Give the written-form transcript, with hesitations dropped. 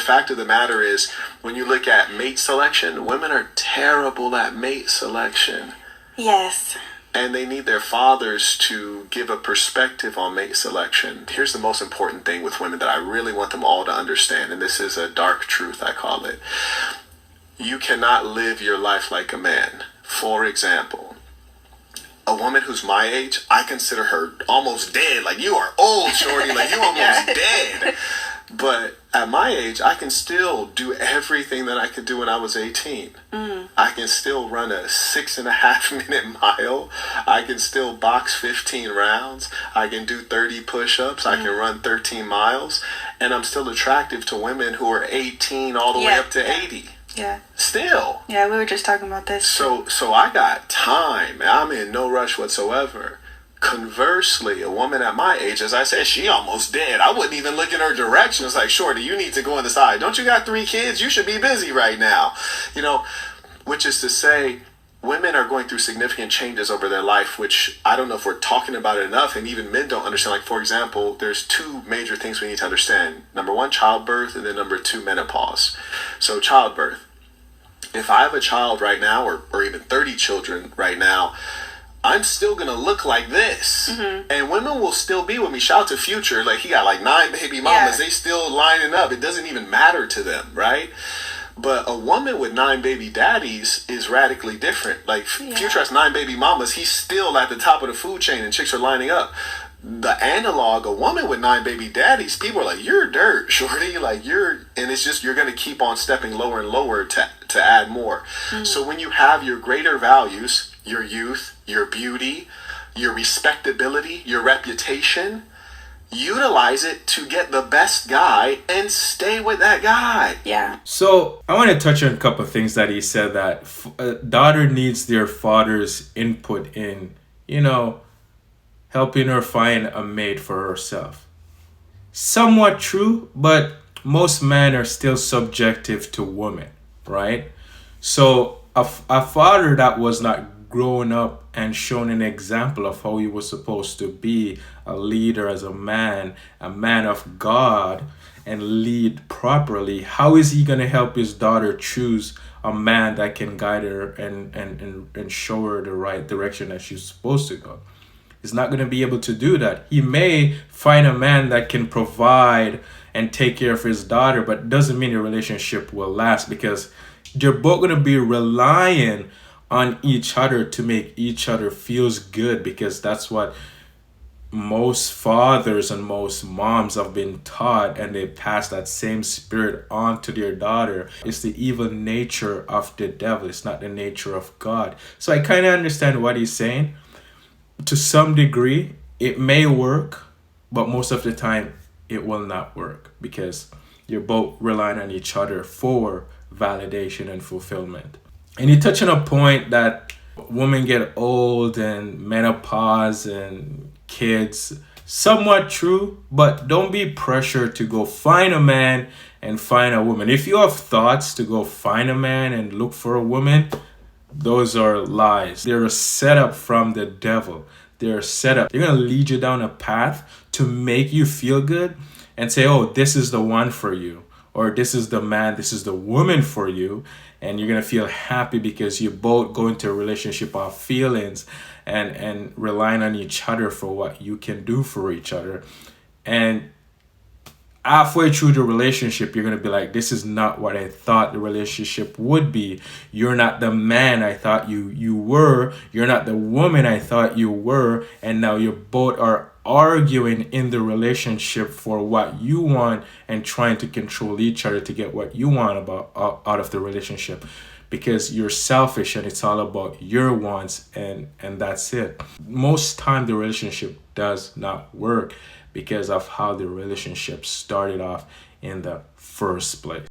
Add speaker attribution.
Speaker 1: fact of the matter is, when you look at mate selection, women are terrible at mate selection.
Speaker 2: Yes.
Speaker 1: And they need their fathers to give a perspective on mate selection. Here's the most important thing with women that I really want them all to understand, and this is a dark truth, I call it. You cannot live your life like a man. For example, a woman who's my age, I consider her almost dead. Like, you are old, shorty. Like, you almost dead. But at my age, I can still do everything that I could do when I was 18. I can still run a 6.5 minute mile. I can still box 15 rounds. I can do 30 push-ups. I can run 13 miles. And I'm still attractive to women who are 18 all the way up to 80.
Speaker 2: Yeah.
Speaker 1: Still.
Speaker 2: Yeah, we were just talking about this.
Speaker 1: So I got time. I'm in no rush whatsoever. Conversely, a woman at my age, as I said, she almost dead. I wouldn't even look in her direction. It's like, shorty, you need to go on the side. Don't you got 3 kids? You should be busy right now. You know, which is to say, women are going through significant changes over their life, which I don't know if we're talking about it enough, and even men don't understand. Like, for example, there's 2 major things we need to understand. Number 1, childbirth, and then number 2, menopause. So childbirth. If I have a child right now, or even 30 children right now, I'm still going to look like this. And women will still be with me. Shout out to Future. Like, he got like 9 baby mamas. They still lining up. It doesn't even matter to them, right? But a woman with 9 baby daddies is radically different. Like, Future has 9 baby mamas. He's still at the top of the food chain and chicks are lining up. The analog, a woman with 9 baby daddies, people are like, you're dirt, shorty. Like, and it's just, you're going to keep on stepping lower and lower to add more. So when you have your greater values, your youth, your beauty, your respectability, your reputation, utilize it to get the best guy and stay with that guy.
Speaker 2: Yeah.
Speaker 3: So I want to touch on a couple of things that he said, that a daughter needs their father's input in, helping her find a mate for herself. Somewhat true, but most men are still subjective to women, right? So a father that was not grown up and shown an example of how he was supposed to be a leader as a man of God, and lead properly, how is he going to help his daughter choose a man that can guide her and show her the right direction that she's supposed to go? He's not going to be able to do that. He may find a man that can provide and take care of his daughter, but doesn't mean the relationship will last, because they're both going to be relying on each other to make each other feels good, because that's what most fathers and most moms have been taught, and they pass that same spirit on to their daughter. It's the evil nature of the devil. It's not the nature of God. So I kind of understand what he's saying. To some degree, it may work, but most of the time it will not work, because you're both relying on each other for validation and fulfillment. And you touch on a point that women get old and menopause and kids. Somewhat true, but don't be pressured to go find a man and find a woman. If you have thoughts to go find a man and look for a woman, those are lies. They're a setup from the devil. They're a setup. They're going to lead you down a path to make you feel good and say, oh, this is the one for you. Or this is the man, this is the woman for you. And you're going to feel happy because you both go into a relationship of feelings and relying on each other for what you can do for each other. And halfway through the relationship, you're going to be like, this is not what I thought the relationship would be. You're not the man I thought you were. You're not the woman I thought you were. And now you both are arguing in the relationship for what you want and trying to control each other to get what you want out of the relationship, because you're selfish and it's all about your wants, and that's it. Most time the relationship does not work because of how the relationship started off in the first place.